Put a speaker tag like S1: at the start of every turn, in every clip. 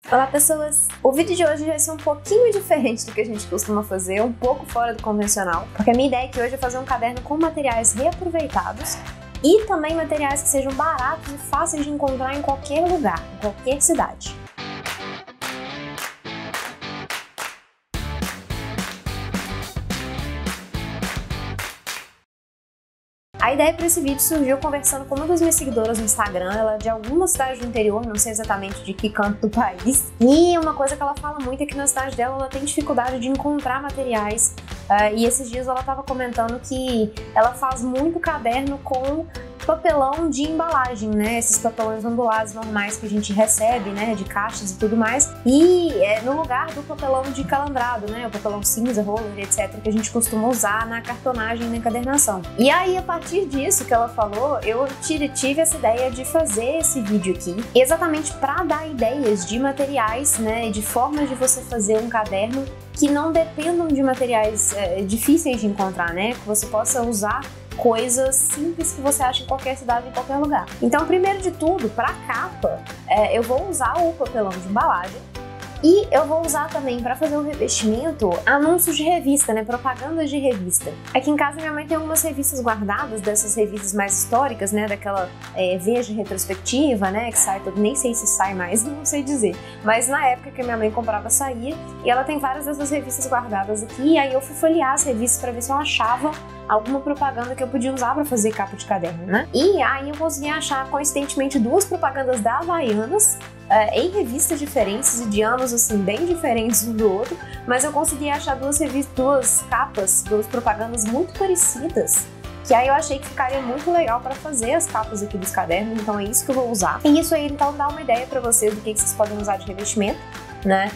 S1: Olá pessoas! O vídeo de hoje vai ser um pouquinho diferente do que a gente costuma fazer, um pouco fora do convencional, porque a minha ideia aqui hoje é fazer um caderno com materiais reaproveitados e também materiais que sejam baratos e fáceis de encontrar em qualquer lugar, em qualquer cidade. A ideia para esse vídeo surgiu conversando com uma das minhas seguidoras no Instagram. Ela é de alguma cidade do interior, não sei exatamente de que canto do país. E uma coisa que ela fala muito é que na cidade dela ela tem dificuldade de encontrar materiais. E esses dias ela estava comentando que ela faz muito caderno com papelão de embalagem, né? Esses papelões ondulados normais que a gente recebe, né? De caixas e tudo mais. E no lugar do papelão de calambrado, né? O papelão cinza, roller, etc. que a gente costuma usar na cartonagem e na encadernação. E aí, a partir disso que ela falou, eu tive essa ideia de fazer esse vídeo aqui exatamente para dar ideias de materiais, né? De formas de você fazer um caderno que não dependam de materiais difíceis de encontrar, né? Que você possa usar coisas simples que você acha em qualquer cidade, em qualquer lugar. Então, primeiro de tudo, para capa, eu vou usar o papelão de embalagem e eu vou usar também para fazer o revestimento anúncios de revista, né? Propagandas de revista. Aqui em casa minha mãe tem algumas revistas guardadas, dessas revistas mais históricas, né? Daquela Veja retrospectiva, né? Que sai todo, nem sei se sai mais, não sei dizer. Mas na época que minha mãe comprava saía, e ela tem várias dessas revistas guardadas aqui, e aí eu fui folhear as revistas para ver se eu achava alguma propaganda que eu podia usar para fazer capa de caderno, né? E aí eu consegui achar, coincidentemente, duas propagandas da Havaianas em revistas diferentes e de anos, assim, bem diferentes um do outro, mas eu consegui achar duas capas, duas propagandas muito parecidas, que aí eu achei que ficaria muito legal para fazer as capas aqui dos cadernos, então é isso que eu vou usar. E isso aí, então, dá uma ideia para vocês do que vocês podem usar de revestimento, né?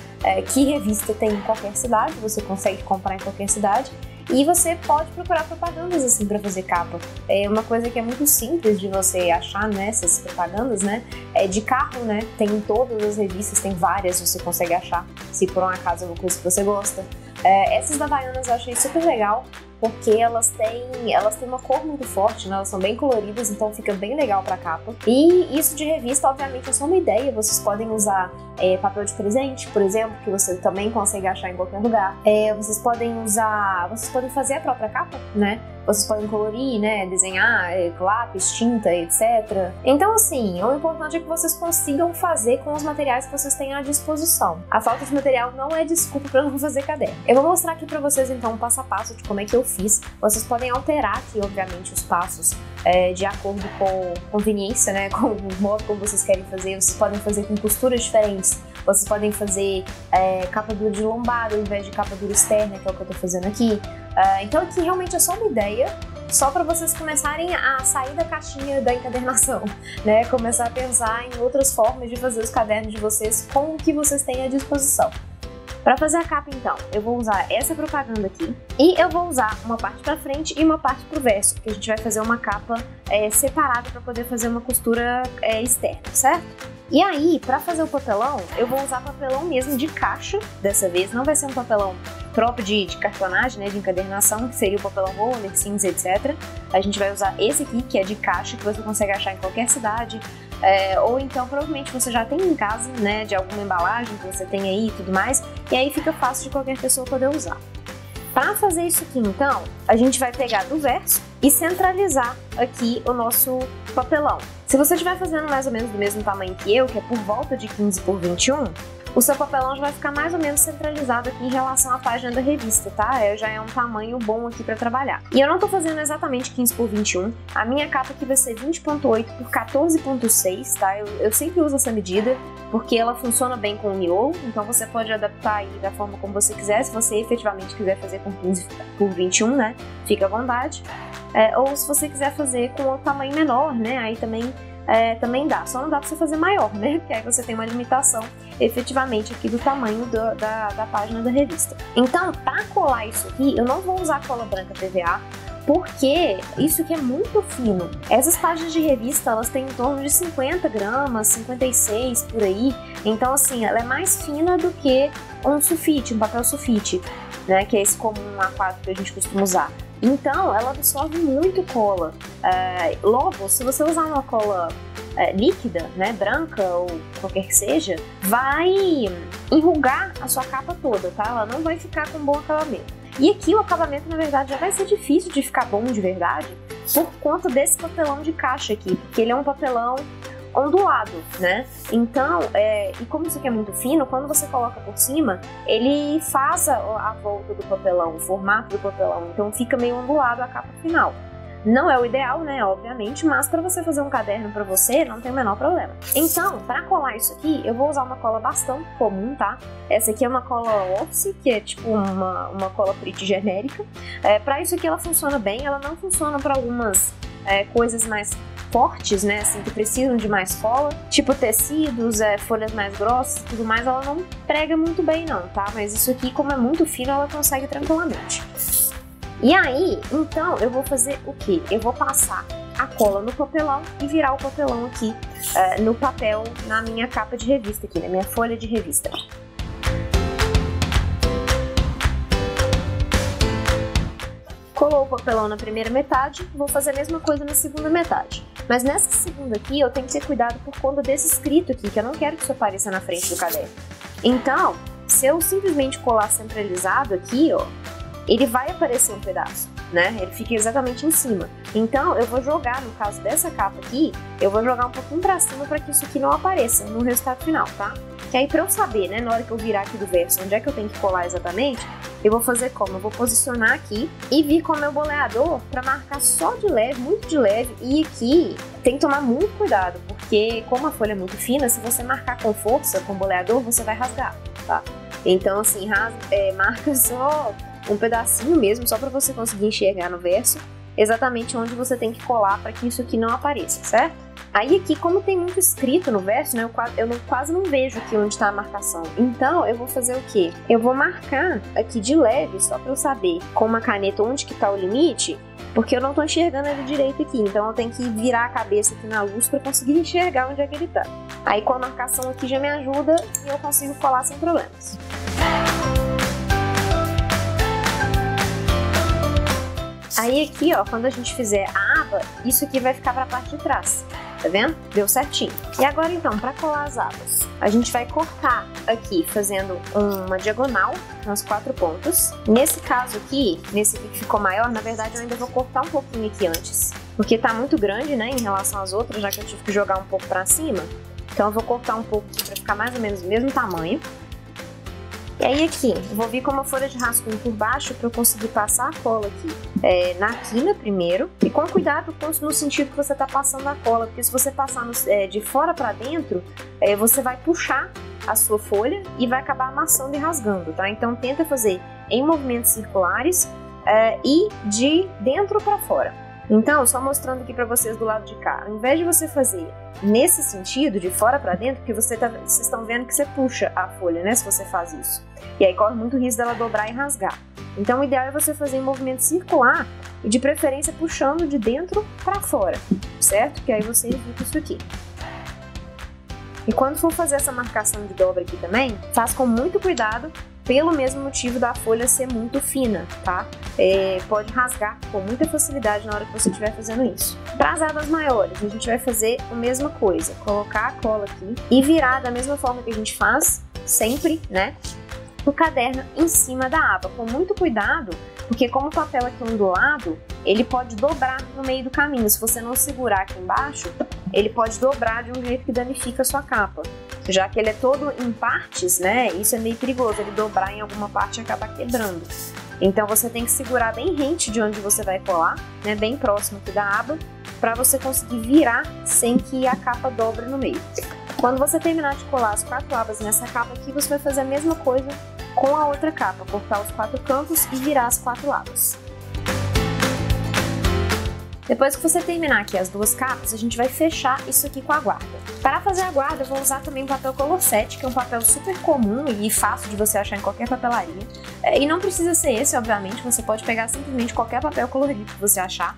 S1: Que revista tem em qualquer cidade, você consegue comprar em qualquer cidade. E você pode procurar propagandas assim para fazer capa. É uma coisa que é muito simples de você achar nessas propagandas, né? De carro, né? Tem em todas as revistas, tem várias, você consegue achar, se por um acaso é uma coisa que você gosta. Essas da Havaianas eu achei super legal, porque elas têm uma cor muito forte, né? Elas são bem coloridas, então fica bem legal pra capa. E isso de revista, obviamente, é só uma ideia. Vocês podem usar papel de presente, por exemplo, que você também consegue achar em qualquer lugar. Vocês podem fazer a própria capa, né? Vocês podem colorir, né? Desenhar, lápis, tinta, etc. Então, assim, o importante é que vocês consigam fazer com os materiais que vocês têm à disposição. A falta de material não é desculpa para não fazer caderno. Eu vou mostrar aqui para vocês, então, um passo a passo de como é que eu fiz. Vocês podem alterar aqui, obviamente, os passos de acordo com conveniência, né? Com o modo como vocês querem fazer. Vocês podem fazer com costuras diferentes. Vocês podem fazer capa dura de lombada ao invés de capa dura externa, que é o que eu tô fazendo aqui. Então aqui realmente é só uma ideia, só para vocês começarem a sair da caixinha da encadernação, né? Começar a pensar em outras formas de fazer os cadernos de vocês com o que vocês têm à disposição. Para fazer a capa, então, eu vou usar essa propaganda aqui e eu vou usar uma parte para frente e uma parte para o verso, porque a gente vai fazer uma capa separada para poder fazer uma costura externa, certo? E aí, para fazer o papelão, eu vou usar papelão mesmo de caixa, dessa vez, não vai ser um papelão próprio de cartonagem, né, de encadernação, que seria o papelão roller, cinza, etc. A gente vai usar esse aqui, que é de caixa, que você consegue achar em qualquer cidade, ou então provavelmente você já tem em casa, né, de alguma embalagem que você tem aí e tudo mais, e aí fica fácil de qualquer pessoa poder usar. Para fazer isso aqui, então, a gente vai pegar do verso e centralizar aqui o nosso papelão. Se você estiver fazendo mais ou menos do mesmo tamanho que eu, que é por volta de 15 por 21, o seu papelão já vai ficar mais ou menos centralizado aqui em relação à página da revista, tá? Já é um tamanho bom aqui para trabalhar. E eu não tô fazendo exatamente 15 por 21, a minha capa aqui vai ser 20.8 por 14.6, tá? Eu sempre uso essa medida, porque ela funciona bem com o miolo, então você pode adaptar aí da forma como você quiser, se você efetivamente quiser fazer com 15 por 21, né? Fica à vontade. Ou se você quiser fazer com o tamanho menor, né? Aí também dá, só não dá pra você fazer maior, né? Porque aí você tem uma limitação efetivamente aqui do tamanho da página da revista. Então, para colar isso aqui, eu não vou usar cola branca PVA, porque isso aqui é muito fino. Essas páginas de revista, elas têm em torno de 50 gramas, 56 por aí, então assim, ela é mais fina do que um sulfite, um papel sulfite, né? Que é esse comum A4 que a gente costuma usar. Então, ela absorve muito cola. Logo, se você usar uma cola líquida, né, branca ou qualquer que seja, vai enrugar a sua capa toda, tá? Ela não vai ficar com bom acabamento. E aqui o acabamento, na verdade, já vai ser difícil de ficar bom de verdade por conta desse papelão de caixa aqui, porque ele é um papelão ondulado, né? Então, e como isso aqui é muito fino, quando você coloca por cima, ele faz a volta do papelão, o formato do papelão, então fica meio ondulado a capa final. Não é o ideal, né, obviamente, mas para você fazer um caderno para você, não tem o menor problema. Então, para colar isso aqui, eu vou usar uma cola bastante comum, tá? Essa aqui é uma cola Office, que é tipo uma cola pretty genérica. Para isso aqui ela funciona bem, ela não funciona para algumas coisas mais fortes, né, assim, que precisam de mais cola, tipo tecidos, folhas mais grossas e tudo mais, ela não prega muito bem não, tá? Mas isso aqui, como é muito fino, ela consegue tranquilamente. E aí, então, eu vou fazer o quê? Eu vou passar a cola no papelão e virar o papelão aqui no papel, na minha capa de revista aqui, na minha folha de revista. Colou o papelão na primeira metade, vou fazer a mesma coisa na segunda metade. Mas nessa segunda aqui, eu tenho que ter cuidado por conta desse escrito aqui, que eu não quero que isso apareça na frente do caderno. Então, se eu simplesmente colar centralizado aqui, ó, ele vai aparecer um pedaço, né? Ele fica exatamente em cima. Então, eu vou jogar, no caso dessa capa aqui, eu vou jogar um pouquinho pra cima para que isso aqui não apareça no resultado final, tá? Que aí pra eu saber, né, na hora que eu virar aqui do verso, onde é que eu tenho que colar exatamente, eu vou fazer como? Eu vou posicionar aqui e vir com o meu boleador pra marcar só de leve, muito de leve. E aqui tem que tomar muito cuidado, porque como a folha é muito fina, se você marcar com força, com o boleador, você vai rasgar, tá? Então, assim, marca só um pedacinho mesmo, só para você conseguir enxergar no verso exatamente onde você tem que colar para que isso aqui não apareça, certo? Aí aqui, como tem muito escrito no verso, né, eu quase não vejo aqui onde está a marcação. Então, eu vou fazer o quê? Eu vou marcar aqui de leve, só para eu saber com uma caneta onde que tá o limite, porque eu não tô enxergando ele direito aqui, então eu tenho que virar a cabeça aqui na luz para conseguir enxergar onde é que ele tá. Aí com a marcação aqui já me ajuda e eu consigo colar sem problemas. Aí aqui, ó, quando a gente fizer a aba, isso aqui vai ficar para a parte de trás, tá vendo? Deu certinho. E agora então, para colar as abas, a gente vai cortar aqui, fazendo uma diagonal nas 4 pontas. Nesse caso aqui, nesse aqui que ficou maior, na verdade eu ainda vou cortar um pouquinho aqui antes, porque tá muito grande, né, em relação às outras, já que eu tive que jogar um pouco para cima. Então eu vou cortar um pouco aqui para ficar mais ou menos do mesmo tamanho. E aí aqui, eu vou vir com uma folha de rascunho por baixo para eu conseguir passar a cola aqui na quina primeiro. E com cuidado no sentido que você está passando a cola, porque se você passar de fora para dentro, você vai puxar a sua folha e vai acabar amassando e rasgando, tá? Então tenta fazer em movimentos circulares e de dentro para fora. Então, só mostrando aqui para vocês do lado de cá, ao invés de você fazer nesse sentido, de fora para dentro, porque vocês estão vendo que você puxa a folha, né, se você faz isso. E aí corre muito risco dela dobrar e rasgar. Então, o ideal é você fazer em movimento circular e de preferência puxando de dentro para fora, certo? Que aí você evita isso aqui. E quando for fazer essa marcação de dobra aqui também, faz com muito cuidado, pelo mesmo motivo da folha ser muito fina, tá? Pode rasgar com muita facilidade na hora que você estiver fazendo isso. Para as abas maiores, a gente vai fazer a mesma coisa, colocar a cola aqui e virar da mesma forma que a gente faz sempre, né? O caderno em cima da aba, com muito cuidado, porque como o papel aqui é ondulado, ele pode dobrar no meio do caminho. Se você não segurar aqui embaixo, ele pode dobrar de um jeito que danifica a sua capa. Já que ele é todo em partes, né, isso é meio perigoso, ele dobrar em alguma parte e acabar quebrando. Então você tem que segurar bem rente de onde você vai colar, né, bem próximo aqui da aba, para você conseguir virar sem que a capa dobre no meio. Quando você terminar de colar as 4 abas nessa capa aqui, você vai fazer a mesma coisa com a outra capa, cortar os 4 cantos e virar as 4 abas. Depois que você terminar aqui as 2 capas, a gente vai fechar isso aqui com a guarda. Para fazer a guarda, eu vou usar também o papel Color 7, que é um papel super comum e fácil de você achar em qualquer papelaria. E não precisa ser esse, obviamente, você pode pegar simplesmente qualquer papel colorido que você achar.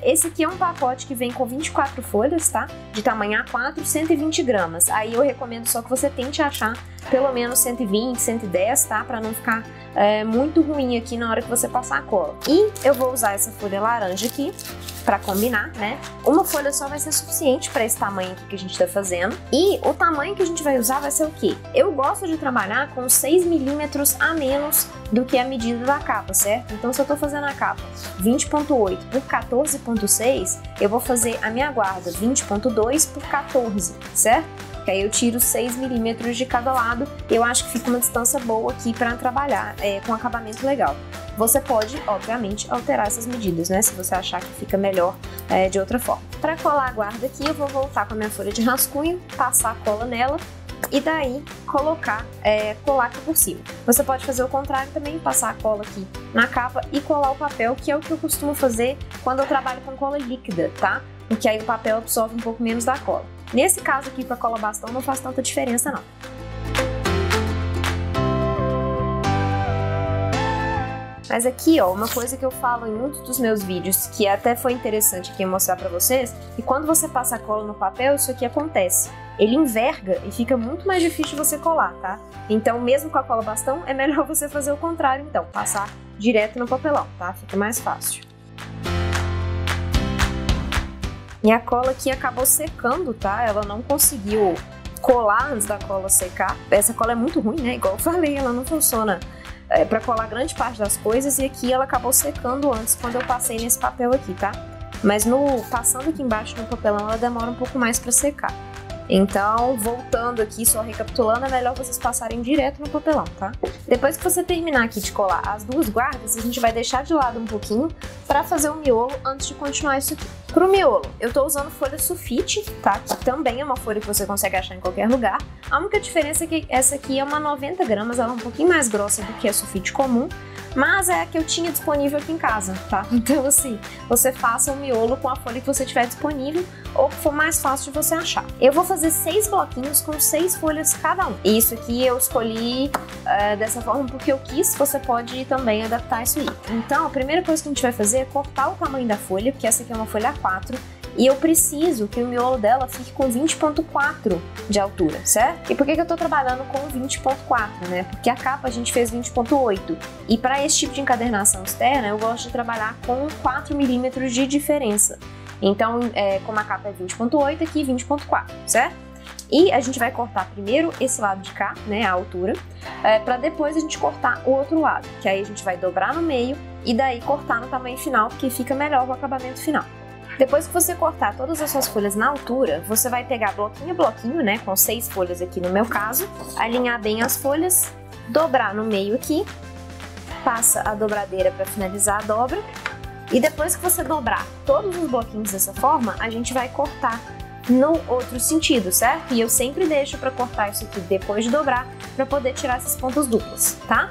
S1: Esse aqui é um pacote que vem com 24 folhas, tá? De tamanho A4, 120 gramas. Aí eu recomendo só que você tente achar pelo menos 120, 110, tá? Pra não ficar muito ruim aqui na hora que você passar a cola. E eu vou usar essa folha laranja aqui pra combinar, né? Uma folha só vai ser suficiente pra esse tamanho aqui que a gente tá fazendo. E o tamanho que a gente vai usar vai ser o quê? Eu gosto de trabalhar com 6 milímetros a menos do que a medida da capa, certo? Então, se eu tô fazendo a capa 20.8 por 14.6, eu vou fazer a minha guarda 20.2 por 14, certo? Que aí eu tiro 6 milímetros de cada lado. Eu acho que fica uma distância boa aqui para trabalhar com acabamento legal. Você pode, obviamente, alterar essas medidas, né? Se você achar que fica melhor de outra forma. Para colar a guarda aqui, eu vou voltar com a minha folha de rascunho, passar a cola nela e daí colar aqui por cima. Você pode fazer o contrário também, passar a cola aqui na capa e colar o papel, que é o que eu costumo fazer quando eu trabalho com cola líquida, tá? Porque aí o papel absorve um pouco menos da cola. Nesse caso aqui, com a cola bastão, não faz tanta diferença, não. Mas aqui, ó, uma coisa que eu falo em muitos dos meus vídeos, que até foi interessante aqui mostrar pra vocês, que quando você passa a cola no papel, isso aqui acontece. Ele enverga e fica muito mais difícil de você colar, tá? Então, mesmo com a cola bastão, é melhor você fazer o contrário, então, passar direto no papelão, tá? Fica mais fácil. E a cola aqui acabou secando, tá? Ela não conseguiu colar antes da cola secar. Essa cola é muito ruim, né? Igual eu falei, ela não funciona pra colar grande parte das coisas. E aqui ela acabou secando antes, quando eu passei nesse papel aqui, tá? Mas passando aqui embaixo no papelão, ela demora um pouco mais pra secar. Então, voltando aqui, só recapitulando, é melhor vocês passarem direto no papelão, tá? Depois que você terminar aqui de colar as duas guardas, a gente vai deixar de lado um pouquinho pra fazer o miolo antes de continuar isso aqui. Pro miolo, eu tô usando folha sulfite, tá? Que também é uma folha que você consegue achar em qualquer lugar. A única diferença é que essa aqui é uma 90 gramas, ela é um pouquinho mais grossa do que a sulfite comum, mas é a que eu tinha disponível aqui em casa, tá? Então, assim, você faça o miolo com a folha que você tiver disponível ou que for mais fácil de você achar. Eu vou fazer 6 bloquinhos com 6 folhas cada um. E isso aqui eu escolhi dessa forma porque eu quis, você pode também adaptar isso aí. Então, a primeira coisa que a gente vai fazer é cortar o tamanho da folha, porque essa aqui é uma folha A4, e eu preciso que o miolo dela fique com 20.4 de altura, certo? E por que eu tô trabalhando com 20.4, né? Porque a capa a gente fez 20.8. E para esse tipo de encadernação externa, eu gosto de trabalhar com 4 milímetros de diferença. Então, como a capa é 20.8, aqui 20.4, certo? E a gente vai cortar primeiro esse lado de cá, né, a altura, para depois a gente cortar o outro lado, que aí a gente vai dobrar no meio e daí cortar no tamanho final, porque fica melhor o acabamento final. Depois que você cortar todas as suas folhas na altura, você vai pegar bloquinho a bloquinho, né, com 6 folhas aqui no meu caso, alinhar bem as folhas, dobrar no meio aqui, passa a dobradeira para finalizar a dobra, e depois que você dobrar todos os bloquinhos dessa forma, a gente vai cortar no outro sentido, certo? E eu sempre deixo para cortar isso aqui depois de dobrar, para poder tirar essas pontas duplas, tá?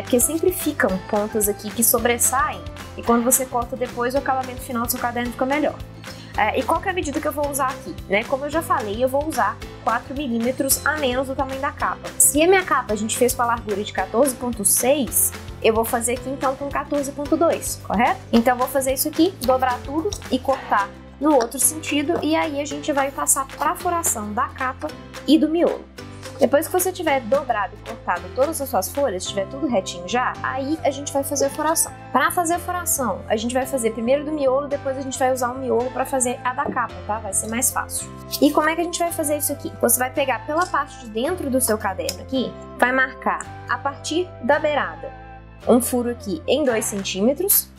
S1: Porque sempre ficam pontas aqui que sobressaem, e quando você corta depois, o acabamento final do seu caderno fica melhor. E qual que é a medida que eu vou usar aqui, né? Como eu já falei, eu vou usar 4 milímetros a menos do tamanho da capa. Se a minha capa a gente fez com a largura de 14.6, eu vou fazer aqui então com 14.2, correto? Então eu vou fazer isso aqui, dobrar tudo e cortar no outro sentido, e aí a gente vai passar para a furação da capa e do miolo. Depois que você tiver dobrado e cortado todas as suas folhas, estiver tudo retinho já, aí a gente vai fazer a furação. Para fazer a furação, a gente vai fazer primeiro do miolo, depois a gente vai usar o miolo para fazer a da capa, tá? Vai ser mais fácil. E como é que a gente vai fazer isso aqui? Você vai pegar pela parte de dentro do seu caderno aqui, vai marcar a partir da beirada um furo aqui em 2 centímetros,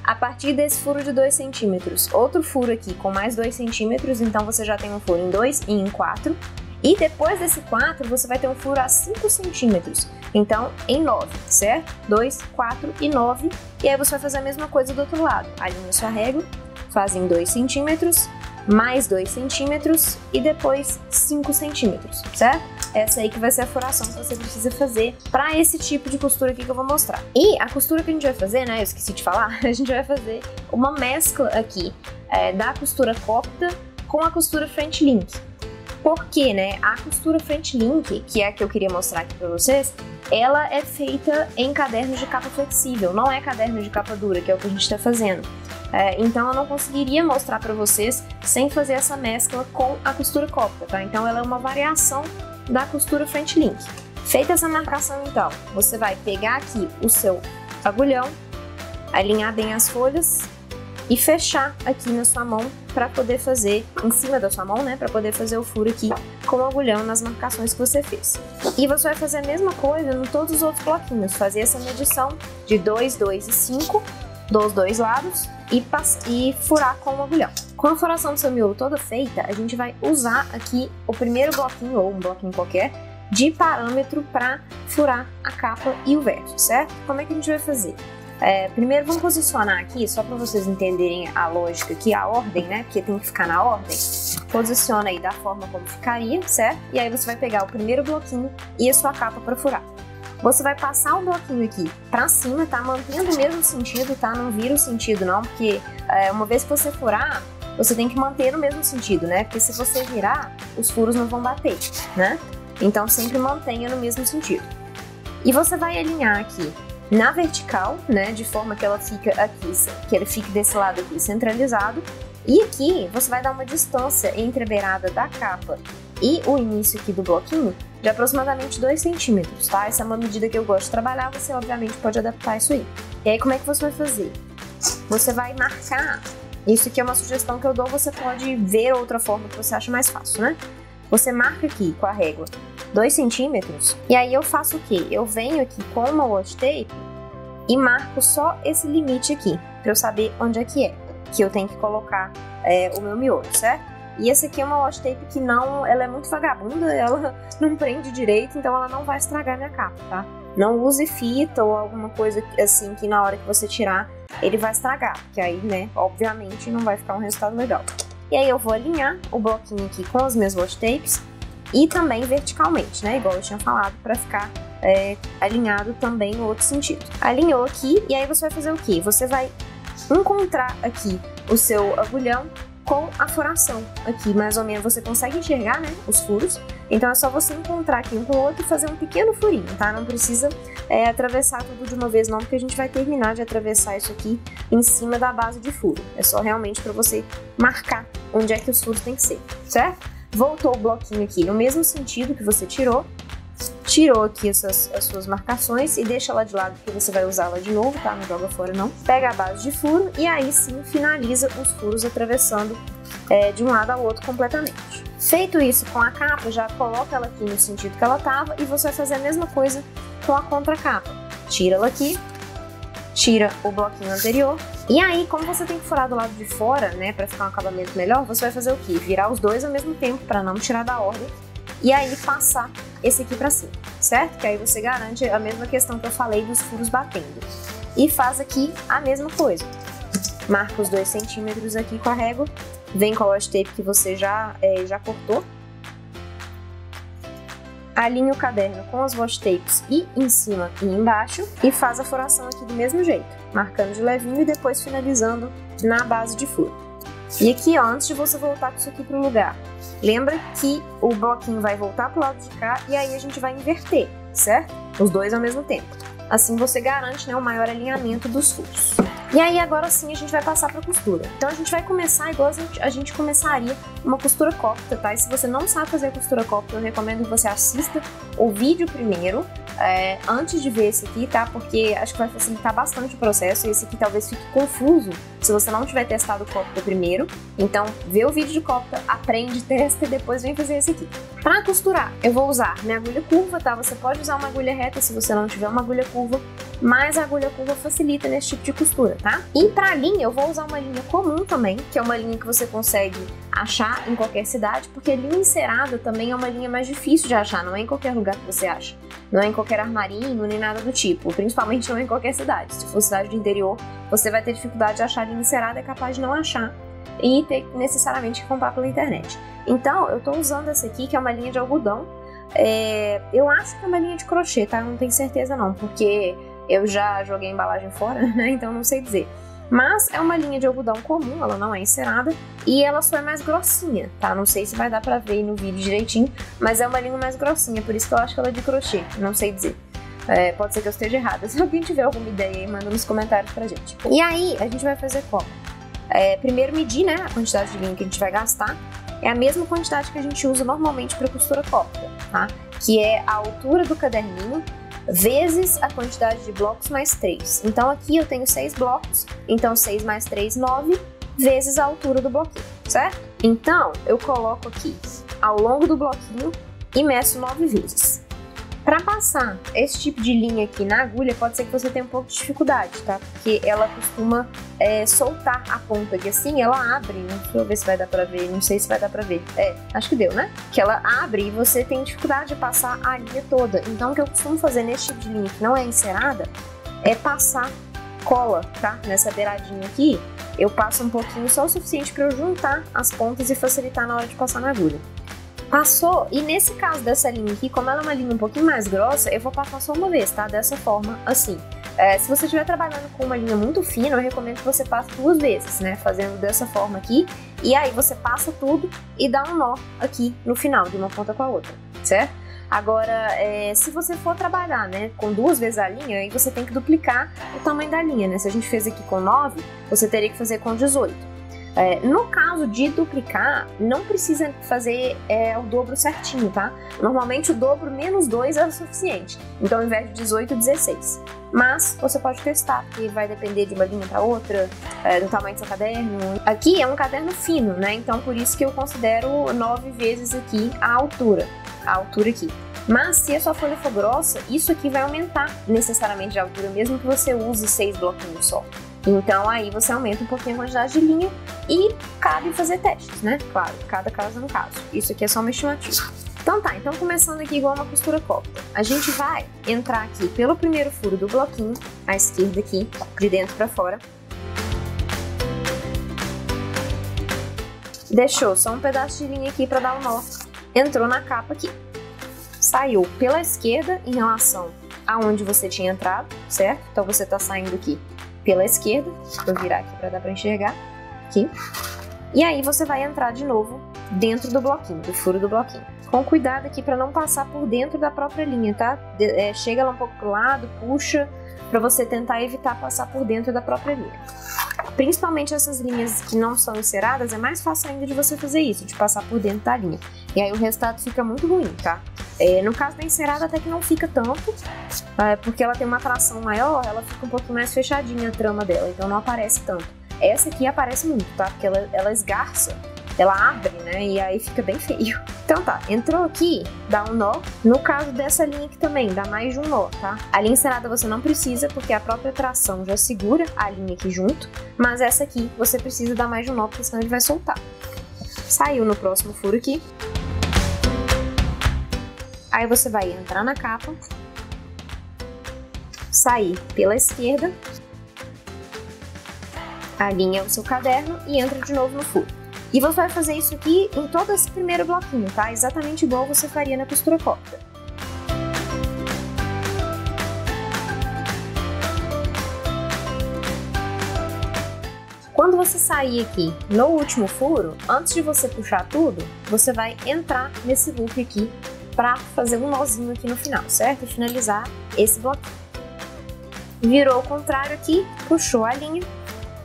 S1: a partir desse furo de 2 centímetros, outro furo aqui com mais 2 centímetros, então você já tem um furo em 2 e em 4. E depois desse 4, você vai ter um furo a 5 centímetros, então em 9, certo? 2, 4 e 9. E aí você vai fazer a mesma coisa do outro lado. Alinha sua régua, faz em 2 centímetros, mais 2 centímetros e depois 5 centímetros, certo? Essa aí que vai ser a furação que você precisa fazer para esse tipo de costura aqui que eu vou mostrar. E a costura que a gente vai fazer, né, eu esqueci de falar, a gente vai fazer uma mescla aqui da costura cópita com a costura French Link. Porque, né, a costura French Link, que é a que eu queria mostrar aqui pra vocês, ela é feita em cadernos de capa flexível, não é caderno de capa dura, que é o que a gente tá fazendo. Então eu não conseguiria mostrar pra vocês sem fazer essa mescla com a costura cópita, tá? Então ela é uma variação da costura French Link. Feita essa marcação, então, você vai pegar aqui o seu agulhão, alinhar bem as folhas e fechar aqui na sua mão para poder fazer, em cima da sua mão, né, para poder fazer o furo aqui com o agulhão nas marcações que você fez. E você vai fazer a mesma coisa em todos os outros bloquinhos, fazer essa medição de 2, 2 e 5 dos dois lados e furar com o agulhão. Com a furação do seu miolo toda feita, a gente vai usar aqui o primeiro bloquinho, ou um bloquinho qualquer, de parâmetro para furar a capa e o verso, certo? Como é que a gente vai fazer? Primeiro vamos posicionar aqui, só para vocês entenderem a lógica aqui, a ordem, né? Porque tem que ficar na ordem. Posiciona aí da forma como ficaria, certo? E aí você vai pegar o primeiro bloquinho e a sua capa para furar. Você vai passar o bloquinho aqui pra cima, tá? Mantendo o mesmo sentido, tá? Não vira o sentido não, porque uma vez que você furar, você tem que manter o mesmo sentido, né? Porque se você virar, os furos não vão bater, né? Então sempre mantenha no mesmo sentido. E você vai alinhar aqui na vertical, né? De forma que ela fica aqui, que ele fique desse lado aqui centralizado. E aqui você vai dar uma distância entre a beirada da capa e o início aqui do bloquinho de aproximadamente 2 centímetros, tá? Essa é uma medida que eu gosto de trabalhar, você obviamente pode adaptar isso aí. E aí como é que você vai fazer? Você vai marcar, isso aqui é uma sugestão que eu dou, você pode ver outra forma que você acha mais fácil, né? Você marca aqui com a régua 2 centímetros e aí eu faço o quê? Eu venho aqui com uma washi tape e marco só esse limite aqui, pra eu saber onde é que eu tenho que colocar o meu miolo, certo? E essa aqui é uma washi tape que ela é muito vagabunda, ela não prende direito, então ela não vai estragar minha capa, tá? Não use fita ou alguma coisa assim que na hora que você tirar ele vai estragar, porque aí, né, obviamente não vai ficar um resultado legal. E aí eu vou alinhar o bloquinho aqui com as minhas washi tapes e também verticalmente, né, igual eu tinha falado, para ficar alinhado também no outro sentido. Alinhou aqui e aí você vai fazer o quê? Você vai encontrar aqui o seu agulhão com a furação aqui, mais ou menos, você consegue enxergar, né, os furos, então é só você encontrar aqui um com o outro e fazer um pequeno furinho, tá? Não precisa atravessar tudo de uma vez não, porque a gente vai terminar de atravessar isso aqui em cima da base de furo, é só realmente para você marcar onde é que os furos tem que ser, certo? Voltou o bloquinho aqui no mesmo sentido que você tirou aqui as suas marcações e deixa ela de lado porque você vai usá-la de novo, tá? Não joga fora não. Pega a base de furo e aí sim finaliza os furos atravessando de um lado ao outro completamente. Feito isso com a capa, já coloca ela aqui no sentido que ela tava e você vai fazer a mesma coisa com a contracapa. Tira ela aqui, tira o bloquinho anterior e aí, como você tem que furar do lado de fora, né, para ficar um acabamento melhor, você vai fazer o quê? Virar os dois ao mesmo tempo para não tirar da ordem. E aí passar esse aqui pra cima, certo? Que aí você garante a mesma questão que eu falei dos furos batendo. E faz aqui a mesma coisa. Marca os 2 centímetros aqui com a régua, vem com a washi tape que você já cortou. Alinha o caderno com as washi tapes e em cima e embaixo e faz a furação aqui do mesmo jeito, marcando de levinho e depois finalizando na base de furo. E aqui, ó, antes de você voltar com isso aqui pro lugar, lembra que o bloquinho vai voltar pro lado de cá e aí a gente vai inverter, certo? Os dois ao mesmo tempo. Assim você garante, né, o maior alinhamento dos furos. E aí agora sim a gente vai passar pra costura. Então a gente vai começar igual a gente começaria uma costura cópita, tá? E se você não sabe fazer a costura cópita, eu recomendo que você assista o vídeo primeiro, antes de ver esse aqui, tá? Porque acho que vai facilitar bastante o processo e esse aqui talvez fique confuso se você não tiver testado o cópita primeiro. Então vê o vídeo de cópita, aprende, testa e depois vem fazer esse aqui. Pra costurar, eu vou usar minha agulha curva, tá? Você pode usar uma agulha reta se você não tiver uma agulha curva, mas a agulha curva facilita nesse tipo de costura, tá? E pra linha, eu vou usar uma linha comum também, que é uma linha que você consegue achar em qualquer cidade, porque linha encerada também é uma linha mais difícil de achar, não é em qualquer lugar que você acha. Não é em qualquer armarinho, nem nada do tipo, principalmente não é em qualquer cidade. Se for cidade do interior, você vai ter dificuldade de achar linha encerada, é capaz de não achar e ter necessariamente que comprar pela internet. Então, eu tô usando essa aqui, que é uma linha de algodão. Eu acho que é uma linha de crochê, tá? Eu não tenho certeza não, porque eu já joguei a embalagem fora, né? Então não sei dizer. Mas é uma linha de algodão comum, ela não é encerada e ela só é mais grossinha, tá? Não sei se vai dar pra ver no vídeo direitinho, mas é uma linha mais grossinha, por isso que eu acho que ela é de crochê, não sei dizer. Pode ser que eu esteja errada. Se alguém tiver alguma ideia aí, manda nos comentários pra gente. E aí, a gente vai fazer como? Primeiro medir, né, a quantidade de linha que a gente vai gastar. É a mesma quantidade que a gente usa normalmente para costura cópita, tá? que é a altura do caderninho vezes a quantidade de blocos mais 3. Então aqui eu tenho 6 blocos, então 6 mais 3, 9, vezes a altura do bloquinho, certo? Então eu coloco aqui ao longo do bloquinho e meço 9 vezes. Para passar esse tipo de linha aqui na agulha, pode ser que você tenha um pouco de dificuldade, tá? Porque ela costuma soltar a ponta aqui assim, ela abre, deixa eu ver se vai dar pra ver, não sei se vai dar pra ver. Acho que deu, né? Que ela abre e você tem dificuldade de passar a linha toda. Então o que eu costumo fazer nesse tipo de linha que não é encerada, é passar cola, tá? Nessa beiradinha aqui, eu passo um pouquinho, só o suficiente para eu juntar as pontas e facilitar na hora de passar na agulha. Passou, e nesse caso dessa linha aqui, como ela é uma linha um pouquinho mais grossa, eu vou passar só uma vez, tá? Dessa forma, assim. Se você estiver trabalhando com uma linha muito fina, eu recomendo que você passe 2 vezes, né? Fazendo dessa forma aqui, e aí você passa tudo e dá um nó aqui no final, de uma ponta com a outra, certo? Agora, se você for trabalhar, né, com 2 vezes a linha, aí você tem que duplicar o tamanho da linha, né? Se a gente fez aqui com 9, você teria que fazer com 18. No caso de duplicar, não precisa fazer o dobro certinho, tá? Normalmente o dobro menos 2 é o suficiente. Então, ao invés de 18, 16. Mas você pode testar, porque vai depender de uma linha para outra, do tamanho do seu caderno. Aqui é um caderno fino, né? Então, por isso que eu considero 9 vezes aqui a altura aqui. Mas se a sua folha for grossa, isso aqui vai aumentar necessariamente de altura, mesmo que você use 6 bloquinhos só. Então aí você aumenta um pouquinho a quantidade de linha e cabe fazer testes, né? Claro, cada caso é um caso. Isso aqui é só uma estimativa. Então tá, então começando aqui igual uma costura cópita. A gente vai entrar aqui pelo primeiro furo do bloquinho, à esquerda aqui, de dentro pra fora. Deixou só um pedaço de linha aqui pra dar um nó. Entrou na capa aqui. Saiu pela esquerda em relação aonde você tinha entrado, certo? Então você tá saindo aqui pela esquerda, vou virar aqui para dar para enxergar, aqui. E aí você vai entrar de novo dentro do bloquinho, do furo do bloquinho. Com cuidado aqui para não passar por dentro da própria linha, tá? Chega lá um pouco pro lado, puxa, para você tentar evitar passar por dentro da própria linha. Principalmente essas linhas que não são enceradas, é mais fácil ainda de você fazer isso, de passar por dentro da linha. E aí o resultado fica muito ruim, tá? No caso da encerada até que não fica tanto, porque ela tem uma tração maior, ela fica um pouquinho mais fechadinha a trama dela, então não aparece tanto. Essa aqui aparece muito, tá? Porque ela esgarça, ela abre, né? E aí fica bem feio. Então tá, entrou aqui, dá um nó. No caso dessa linha aqui também, dá mais de um nó, tá? A linha encerada você não precisa, porque a própria tração já segura a linha aqui junto, mas essa aqui você precisa dar mais de um nó, porque senão ele vai soltar. Saiu no próximo furo aqui. Aí você vai entrar na capa, sair pela esquerda, alinha o seu caderno e entra de novo no furo. E você vai fazer isso aqui em todo esse primeiro bloquinho, tá? Exatamente igual você faria na costura cópita. Quando você sair aqui no último furo, antes de você puxar tudo, você vai entrar nesse loop aqui para fazer um nozinho aqui no final, certo? E finalizar esse bloquinho. Virou o contrário aqui, puxou a linha,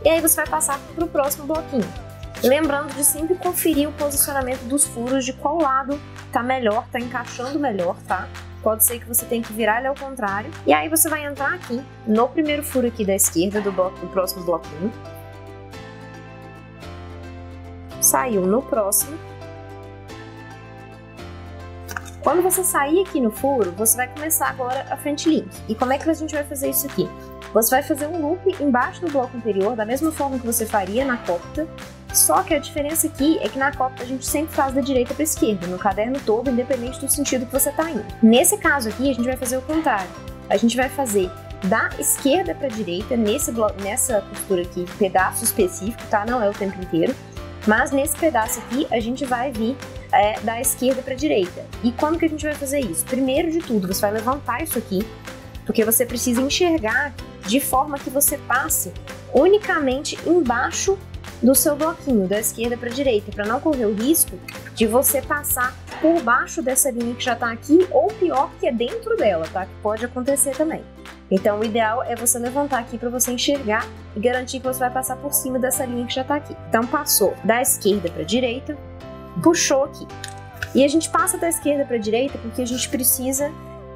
S1: e aí você vai passar para o próximo bloquinho. Lembrando de sempre conferir o posicionamento dos furos, de qual lado tá melhor, tá encaixando melhor, tá? Pode ser que você tenha que virar ele ao contrário. E aí você vai entrar aqui no primeiro furo aqui da esquerda do próximo bloquinho. Saiu no próximo. Quando você sair aqui no furo, você vai começar agora a frente link. E como é que a gente vai fazer isso aqui? Você vai fazer um loop embaixo do bloco anterior, da mesma forma que você faria na cópita, só que a diferença aqui é que na cópita a gente sempre faz da direita para a esquerda, no caderno todo, independente do sentido que você está indo. Nesse caso aqui, a gente vai fazer o contrário. A gente vai fazer da esquerda para a direita, nessa costura aqui, pedaço específico, tá? Não é o tempo inteiro. Mas nesse pedaço aqui, a gente vai vir da esquerda para a direita. E como que a gente vai fazer isso? Primeiro de tudo, você vai levantar isso aqui, porque você precisa enxergar de forma que você passe unicamente embaixo do seu bloquinho, da esquerda para a direita, para não correr o risco de você passar por baixo dessa linha que já está aqui, ou pior, que é dentro dela, tá? Que pode acontecer também. Então o ideal é você levantar aqui para você enxergar e garantir que você vai passar por cima dessa linha que já está aqui. Então passou da esquerda para a direita, puxou aqui. E a gente passa da esquerda para a direita porque a gente precisa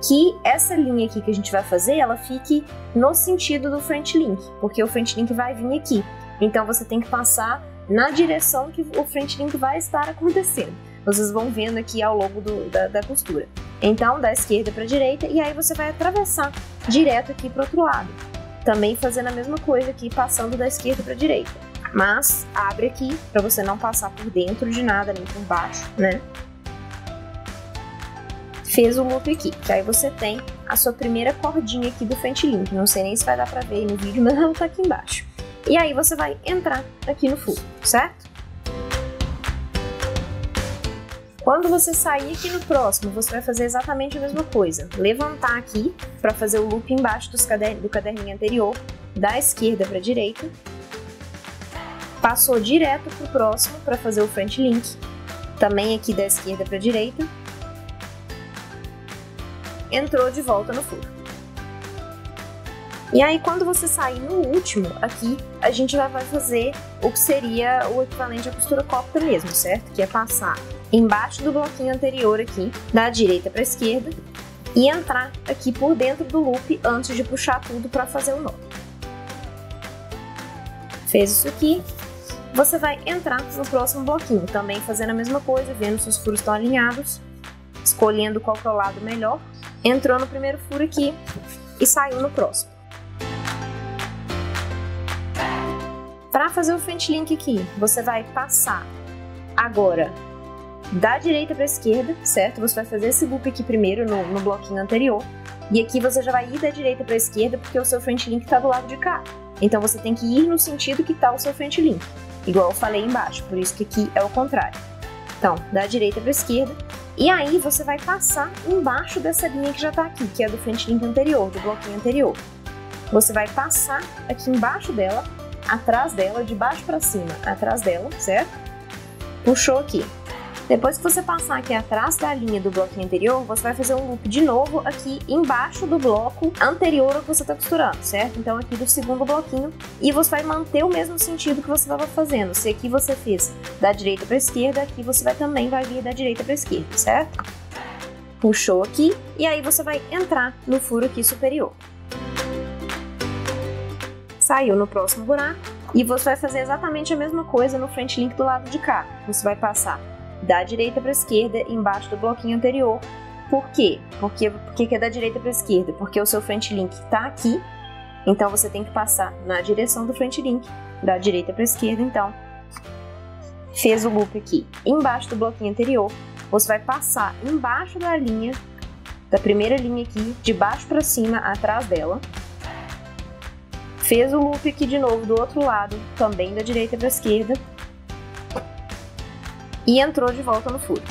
S1: que essa linha aqui que a gente vai fazer, ela fique no sentido do frente link, porque o frente link vai vir aqui. Então você tem que passar na direção que o frente link vai estar acontecendo. Vocês vão vendo aqui ao longo da costura. Então, da esquerda para a direita, e aí você vai atravessar direto aqui para o outro lado. Também fazendo a mesma coisa aqui, passando da esquerda para a direita. Mas abre aqui para você não passar por dentro de nada, nem por baixo, né? Fez o loop aqui, que aí você tem a sua primeira cordinha aqui do frente link. Não sei nem se vai dar para ver aí no vídeo, mas ela tá aqui embaixo. E aí você vai entrar aqui no furo, certo? Quando você sair aqui no próximo, você vai fazer exatamente a mesma coisa. Levantar aqui para fazer o loop embaixo do caderninho anterior, da esquerda para a direita. Passou direto para o próximo para fazer o frente link, também aqui da esquerda para a direita. Entrou de volta no furo. E aí, quando você sair no último, aqui, a gente já vai fazer o que seria o equivalente à costura cópita mesmo, certo? Que é passar embaixo do bloquinho anterior aqui, da direita para a esquerda, e entrar aqui por dentro do loop antes de puxar tudo para fazer o nó. Fez isso aqui, você vai entrar no próximo bloquinho, também fazendo a mesma coisa, vendo se os furos estão alinhados, escolhendo qual que é o lado melhor. Entrou no primeiro furo aqui e saiu no próximo. Para fazer o frente link aqui, você vai passar agora da direita para a esquerda, certo? Você vai fazer esse loop aqui primeiro no bloquinho anterior. E aqui você já vai ir da direita para a esquerda porque o seu frente link está do lado de cá. Então você tem que ir no sentido que está o seu frente link, igual eu falei embaixo, por isso que aqui é o contrário. Então, da direita para a esquerda. E aí você vai passar embaixo dessa linha que já está aqui, que é do frente link anterior, do bloquinho anterior. Você vai passar aqui embaixo dela, atrás dela, de baixo para cima, atrás dela, certo? Puxou aqui. Depois que você passar aqui atrás da linha do bloquinho anterior, você vai fazer um loop de novo aqui embaixo do bloco anterior ao que você está costurando, certo? Então aqui do segundo bloquinho, e você vai manter o mesmo sentido que você estava fazendo. Se aqui você fez da direita para a esquerda, aqui você também vai vir da direita para a esquerda, certo? Puxou aqui, e aí você vai entrar no furo aqui superior. Saiu no próximo buraco, e você vai fazer exatamente a mesma coisa no frente link do lado de cá. Você vai passar da direita para a esquerda, embaixo do bloquinho anterior. Por quê? Porque é da direita para a esquerda? Porque o seu frente link está aqui, então você tem que passar na direção do frente link, da direita para a esquerda. Então, fez o loop aqui embaixo do bloquinho anterior, você vai passar embaixo da linha, da primeira linha aqui, de baixo para cima, atrás dela. Fez o loop aqui de novo do outro lado, também da direita para a esquerda. E entrou de volta no furo.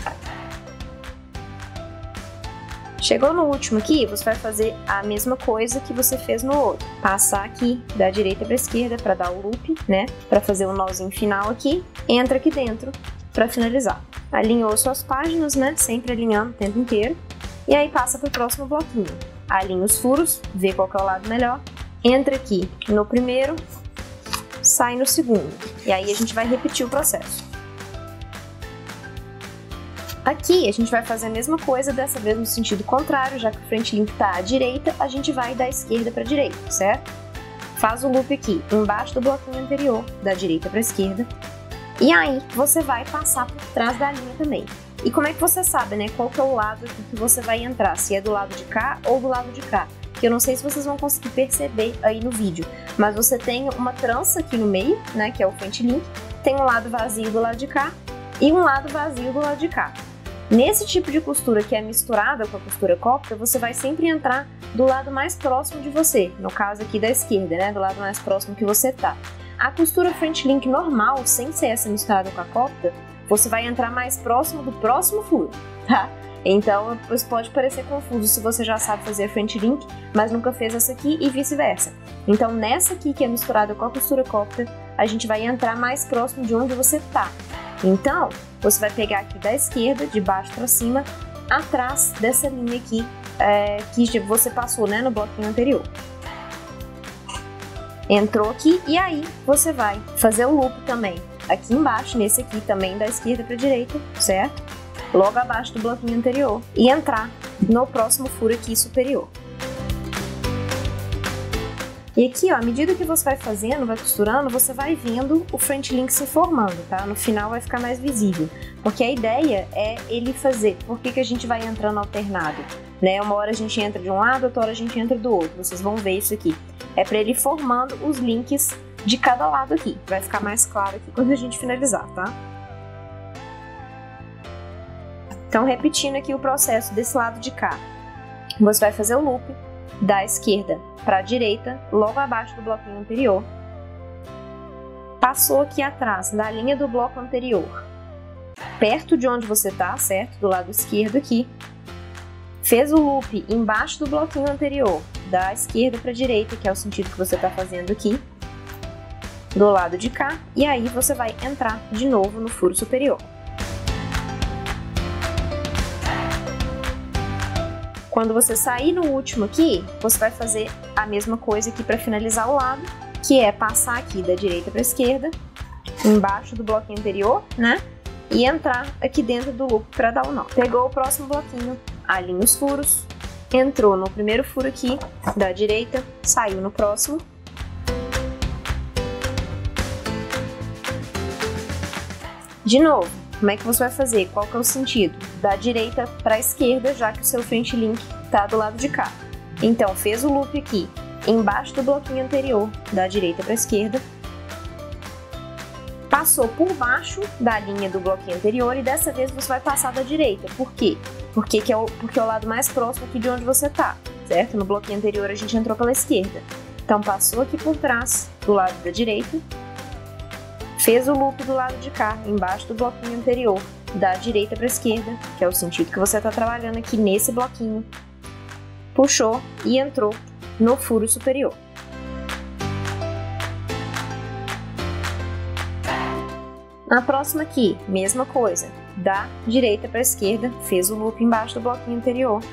S1: Chegou no último aqui, você vai fazer a mesma coisa que você fez no outro. Passar aqui da direita para a esquerda para dar o loop, né? Para fazer o nozinho final aqui. Entra aqui dentro para finalizar. Alinhou suas páginas, né? Sempre alinhando o tempo inteiro. E aí passa para o próximo bloquinho. Alinha os furos, vê qual que é o lado melhor. Entra aqui no primeiro, sai no segundo. E aí a gente vai repetir o processo. Aqui a gente vai fazer a mesma coisa, dessa vez no sentido contrário, já que o frente link está à direita, a gente vai da esquerda para a direita, certo? Faz o loop aqui embaixo do bloquinho anterior, da direita para a esquerda, e aí você vai passar por trás da linha também. E como é que você sabe, né, qual que é o lado aqui que você vai entrar, se é do lado de cá ou do lado de cá? Que eu não sei se vocês vão conseguir perceber aí no vídeo, mas você tem uma trança aqui no meio, né, que é o frente link, tem um lado vazio do lado de cá e um lado vazio do lado de cá. Nesse tipo de costura que é misturada com a costura cópita, você vai sempre entrar do lado mais próximo de você, no caso aqui da esquerda, né, do lado mais próximo que você tá. A costura frente link normal, sem ser essa misturada com a cópita, você vai entrar mais próximo do próximo furo, tá? Então, isso pode parecer confuso se você já sabe fazer frente link, mas nunca fez essa aqui e vice-versa. Então, nessa aqui que é misturada com a costura cópita, a gente vai entrar mais próximo de onde você tá. Então, você vai pegar aqui da esquerda, de baixo para cima, atrás dessa linha aqui que você passou, né, no bloquinho anterior. Entrou aqui e aí você vai fazer o loop também aqui embaixo, nesse aqui também da esquerda para a direita, certo? logo abaixo do bloquinho anterior e entrar no próximo furo aqui superior. E aqui, ó, à medida que você vai fazendo, vai costurando, você vai vendo o French link se formando, tá? No final vai ficar mais visível, porque a ideia é ele fazer. Por que a gente vai entrando alternado? Né? Uma hora a gente entra de um lado, outra hora a gente entra do outro. Vocês vão ver isso aqui. É para ele formando os links de cada lado aqui. Vai ficar mais claro aqui quando a gente finalizar, tá? Então, repetindo aqui o processo desse lado de cá. Você vai fazer o loop da esquerda para a direita, logo abaixo do bloquinho anterior. Passou aqui atrás da linha do bloco anterior, perto de onde você tá, certo? Do lado esquerdo aqui. Fez o loop embaixo do bloquinho anterior, da esquerda para a direita, que é o sentido que você tá fazendo aqui, do lado de cá, e aí você vai entrar de novo no furo superior. Quando você sair no último aqui, você vai fazer a mesma coisa aqui para finalizar o lado, que é passar aqui da direita para a esquerda, embaixo do bloquinho anterior, né? E entrar aqui dentro do loop para dar o nó. Pegou o próximo bloquinho, alinha os furos, entrou no primeiro furo aqui da direita, saiu no próximo. De novo, como é que você vai fazer? Qual que é o sentido? Da direita para a esquerda, já que o seu French link está do lado de cá. Então, fez o loop aqui, embaixo do bloquinho anterior, da direita para a esquerda. Passou por baixo da linha do bloquinho anterior e dessa vez você vai passar da direita. Por quê? Porque é o lado mais próximo aqui de onde você está, certo? No bloquinho anterior a gente entrou pela esquerda. Então, passou aqui por trás, do lado da direita. Fez o loop do lado de cá, embaixo do bloquinho anterior, da direita para a esquerda, que é o sentido que você está trabalhando aqui nesse bloquinho. Puxou e entrou no furo superior. Na próxima aqui, mesma coisa, da direita para a esquerda, fez o loop embaixo do bloquinho anterior.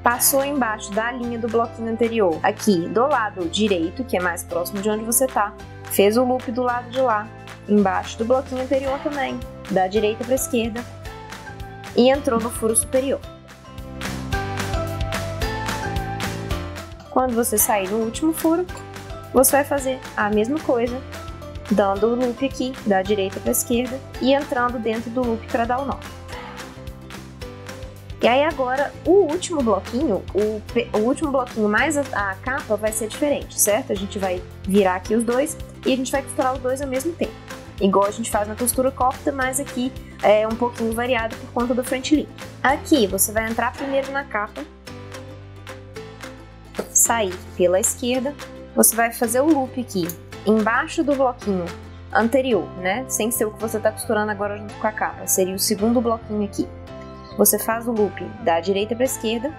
S1: Passou embaixo da linha do bloquinho anterior, aqui do lado direito, que é mais próximo de onde você está. Fez o loop do lado de lá, embaixo do bloquinho anterior também, da direita para a esquerda, e entrou no furo superior. Quando você sair no último furo, você vai fazer a mesma coisa, dando o loop aqui, da direita para a esquerda, e entrando dentro do loop para dar o nó. E aí agora, o último bloquinho mais a capa vai ser diferente, certo? A gente vai virar aqui os dois e a gente vai costurar os dois ao mesmo tempo. Igual a gente faz na costura corta, mas aqui é um pouquinho variado por conta do French link. Aqui você vai entrar primeiro na capa, sair pela esquerda, você vai fazer o loop aqui, embaixo do bloquinho anterior, né? Sem ser o que você está costurando agora junto com a capa, seria o segundo bloquinho aqui. Você faz o loop da direita para a esquerda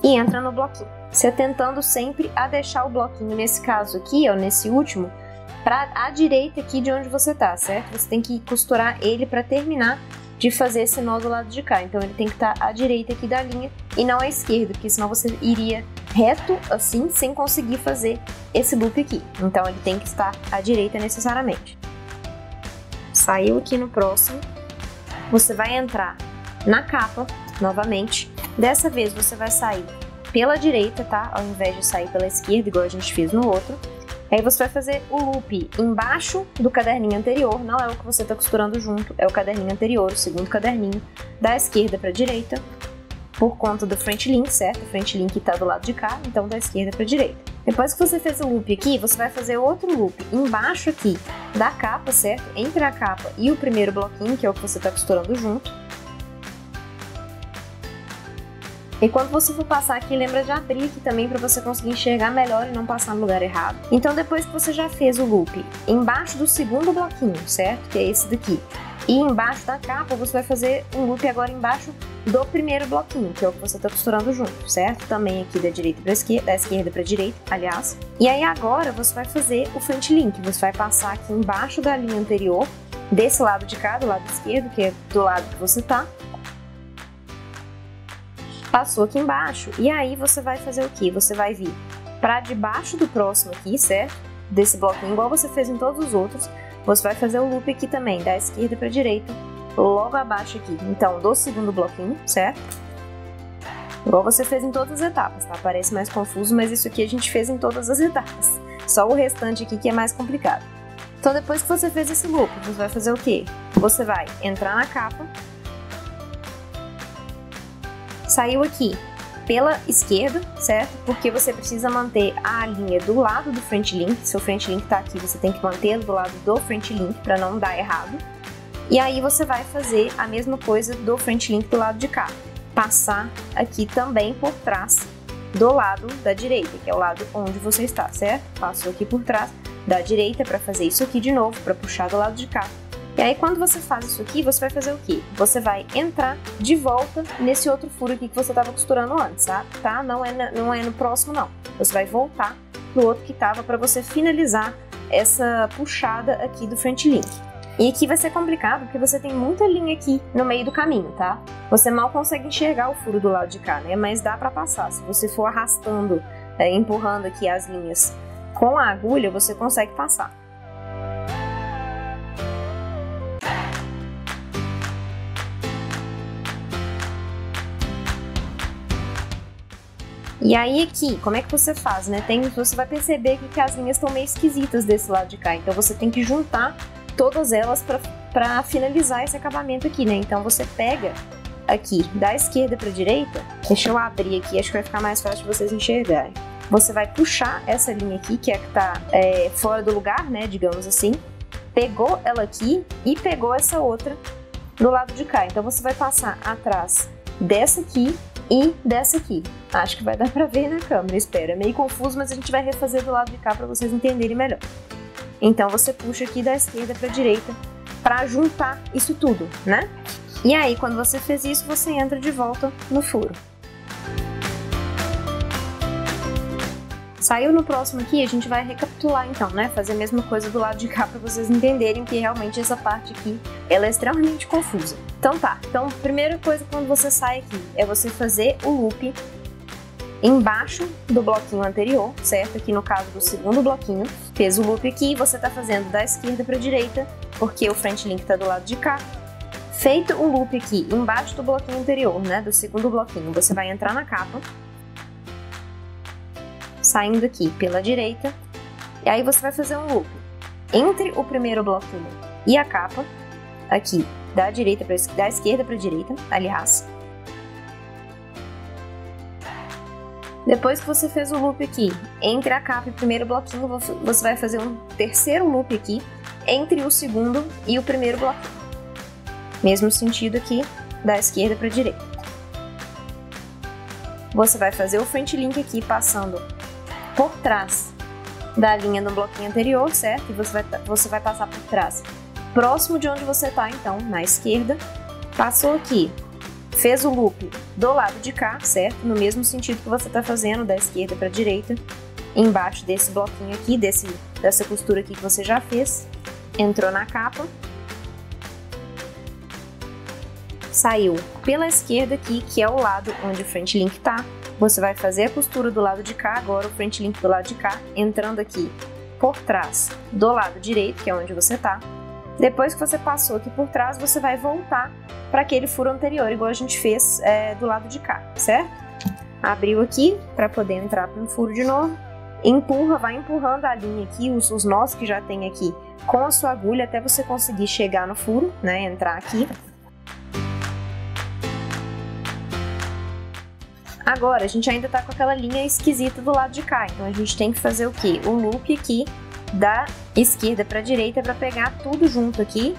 S1: e entra no bloquinho. Você tentando sempre a deixar o bloquinho, nesse caso aqui, ó, nesse último, para a direita aqui de onde você tá, certo? Você tem que costurar ele para terminar de fazer esse nó do lado de cá. Então ele tem que estar à direita aqui da linha e não à esquerda, porque senão você iria reto assim, sem conseguir fazer esse loop aqui. Então ele tem que estar à direita necessariamente. Saiu aqui no próximo. Você vai entrar na capa, novamente. Dessa vez você vai sair pela direita, tá? Ao invés de sair pela esquerda, igual a gente fez no outro. Aí você vai fazer o loop embaixo do caderninho anterior, não é o que você tá costurando junto, é o caderninho anterior, o segundo caderninho, da esquerda pra direita, por conta do French link, certo? O French link tá do lado de cá, então da esquerda pra direita. Depois que você fez o loop aqui, você vai fazer outro loop embaixo aqui da capa, certo? Entre a capa e o primeiro bloquinho, que é o que você está costurando junto. E quando você for passar aqui, lembra de abrir aqui também para você conseguir enxergar melhor e não passar no lugar errado. Então depois que você já fez o loop embaixo do segundo bloquinho, certo? Que é esse daqui. E embaixo da capa, você vai fazer um loop agora embaixo do primeiro bloquinho, que é o que você está costurando junto, certo? Também aqui da direita para esquerda, da esquerda para direita, aliás. E aí agora você vai fazer o French link, você vai passar aqui embaixo da linha anterior, desse lado de cá, do lado esquerdo, que é do lado que você tá. Passou aqui embaixo, e aí você vai fazer o quê? Você vai vir para debaixo do próximo aqui, certo? Desse bloquinho, igual você fez em todos os outros, você vai fazer o loop aqui também, da esquerda para direita, logo abaixo aqui. Então, do segundo bloquinho, certo? Igual você fez em todas as etapas, tá? Parece mais confuso, mas isso aqui a gente fez em todas as etapas. Só o restante aqui que é mais complicado. Então, depois que você fez esse loop, você vai fazer o quê? Você vai entrar na capa, saiu aqui pela esquerda, certo? Porque você precisa manter a linha do lado do front link. Se o front link tá aqui, você tem que mantê-lo do lado do front link para não dar errado. E aí você vai fazer a mesma coisa do front link do lado de cá. Passar aqui também por trás do lado da direita, que é o lado onde você está, certo? Passou aqui por trás da direita para fazer isso aqui de novo, para puxar do lado de cá. E aí, quando você faz isso aqui, você vai fazer o quê? Você vai entrar de volta nesse outro furo aqui que você estava costurando antes, tá? Não é no próximo, não. Você vai voltar no outro que estava para você finalizar essa puxada aqui do front link. E aqui vai ser complicado porque você tem muita linha aqui no meio do caminho, tá? Você mal consegue enxergar o furo do lado de cá, né? Mas dá para passar. Se você for arrastando, empurrando aqui as linhas com a agulha, você consegue passar. E aí aqui, como é que você faz, né? Você vai perceber que as linhas estão meio esquisitas desse lado de cá, então você tem que juntar todas elas para finalizar esse acabamento aqui, né? Então você pega aqui da esquerda para direita, deixa eu abrir aqui, acho que vai ficar mais fácil de vocês enxergarem. Você vai puxar essa linha aqui, que é que tá fora do lugar, né? Digamos assim, pegou ela aqui e pegou essa outra do lado de cá. Então você vai passar atrás dessa aqui e dessa aqui. Acho que vai dar pra ver na câmera, espero. É meio confuso, mas a gente vai refazer do lado de cá pra vocês entenderem melhor. Então você puxa aqui da esquerda pra direita pra juntar isso tudo, né? E aí, quando você fez isso, você entra de volta no furo. Saiu no próximo aqui, a gente vai recapitular então, né? Fazer a mesma coisa do lado de cá pra vocês entenderem que realmente essa parte aqui, ela é extremamente confusa. Então tá, então primeira coisa quando você sai aqui é você fazer o loop embaixo do bloquinho anterior, certo? Aqui no caso do segundo bloquinho, fez o loop aqui, você tá fazendo da esquerda para direita, porque o front link tá do lado de cá. Feito o loop aqui embaixo do bloquinho anterior, né? Do segundo bloquinho, você vai entrar na capa, saindo aqui pela direita, e aí você vai fazer um loop entre o primeiro bloquinho e a capa, aqui da esquerda para direita, aliás. Depois que você fez o loop aqui entre a capa e o primeiro bloquinho, você vai fazer um terceiro loop aqui entre o segundo e o primeiro bloquinho. Mesmo sentido aqui, da esquerda para direita. Você vai fazer o front link aqui passando por trás da linha no bloquinho anterior, certo? E você vai passar por trás, próximo de onde você tá, então, na esquerda. Passou aqui, fez o loop do lado de cá, certo? No mesmo sentido que você tá fazendo, da esquerda para direita, embaixo desse bloquinho aqui, dessa costura aqui que você já fez. Entrou na capa, saiu pela esquerda aqui, que é o lado onde o front link tá. Você vai fazer a costura do lado de cá, agora o front link do lado de cá, entrando aqui por trás do lado direito, que é onde você tá. Depois que você passou aqui por trás, você vai voltar para aquele furo anterior, igual a gente fez do lado de cá, certo? Abriu aqui para poder entrar no furo de novo. Empurra, vai empurrando a linha aqui, os nós que já tem aqui, com a sua agulha até você conseguir chegar no furo, né? Entrar aqui. Agora, a gente ainda tá com aquela linha esquisita do lado de cá, então a gente tem que fazer o quê? O loop aqui da esquerda para direita para pegar tudo junto aqui.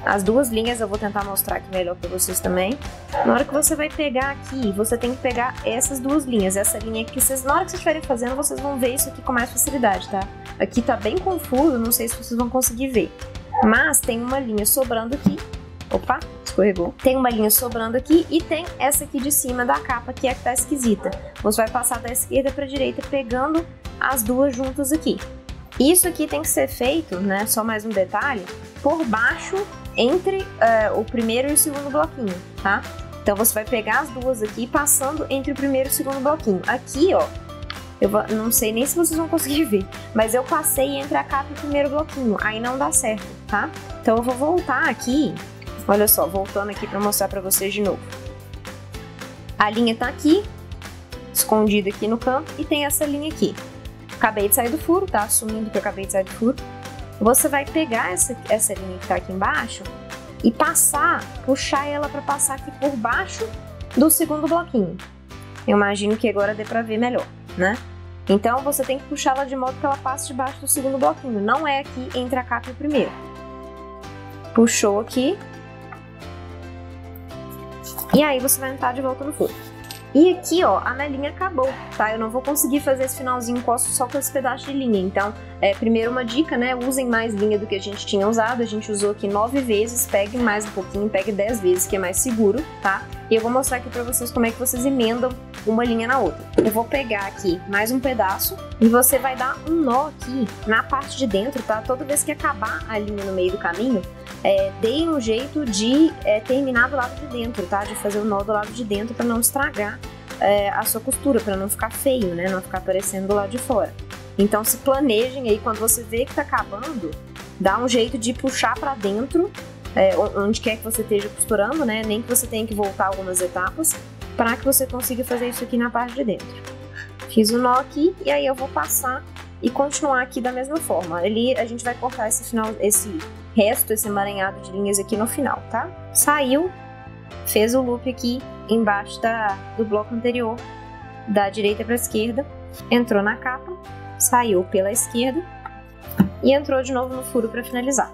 S1: As duas linhas eu vou tentar mostrar aqui melhor para vocês também. Na hora que você vai pegar aqui, você tem que pegar essas duas linhas, essa linha aqui, na hora que vocês estiverem fazendo, vocês vão ver isso aqui com mais facilidade, tá? Aqui tá bem confuso, não sei se vocês vão conseguir ver, mas tem uma linha sobrando aqui. Opa, escorregou. Tem uma linha sobrando aqui e tem essa aqui de cima da capa, que é a que tá esquisita. Você vai passar da esquerda para direita pegando as duas juntas aqui. Isso aqui tem que ser feito, né, só mais um detalhe, por baixo entre o primeiro e o segundo bloquinho, tá? Então você vai pegar as duas aqui passando entre o primeiro e o segundo bloquinho. Aqui, ó, não sei nem se vocês vão conseguir ver, mas eu passei entre a capa e o primeiro bloquinho, aí não dá certo, tá? Então eu vou voltar aqui, olha só, voltando aqui pra mostrar pra vocês de novo. A linha tá aqui, escondida aqui no canto, e tem essa linha aqui. Acabei de sair do furo, tá? Assumindo que eu acabei de sair do furo. Você vai pegar essa linha que tá aqui embaixo e puxar ela pra passar aqui por baixo do segundo bloquinho. Eu imagino que agora dê pra ver melhor, né? Então você tem que puxar ela de modo que ela passe debaixo do segundo bloquinho, não é aqui entre a capa e o primeiro. Puxou aqui. E aí você vai entrar de volta no furo. E aqui, ó, a minha linha acabou, tá? Eu não vou conseguir fazer esse finalzinho só com esse pedaço de linha. Então, primeiro uma dica, né? Usem mais linha do que a gente tinha usado. A gente usou aqui 9 vezes, peguem mais um pouquinho, pegue 10 vezes, que é mais seguro, tá? E eu vou mostrar aqui pra vocês como é que vocês emendam uma linha na outra. Eu vou pegar aqui mais um pedaço e você vai dar um nó aqui na parte de dentro, tá? Toda vez que acabar a linha no meio do caminho, deem um jeito de terminar do lado de dentro, tá? De fazer o nó do lado de dentro para não estragar a sua costura, para não ficar feio, né? Não ficar aparecendo do lado de fora. Então se planejem aí, quando você vê que tá acabando, dá um jeito de puxar para dentro, onde quer que você esteja costurando, né? Nem que você tenha que voltar algumas etapas, para que você consiga fazer isso aqui na parte de dentro. Fiz o nó aqui e aí eu vou passar e continuar aqui da mesma forma. Ali a gente vai cortar esse resto, esse emaranhado de linhas aqui no final, tá? Saiu, fez o loop aqui embaixo do bloco anterior, da direita para a esquerda, entrou na capa, saiu pela esquerda e entrou de novo no furo para finalizar.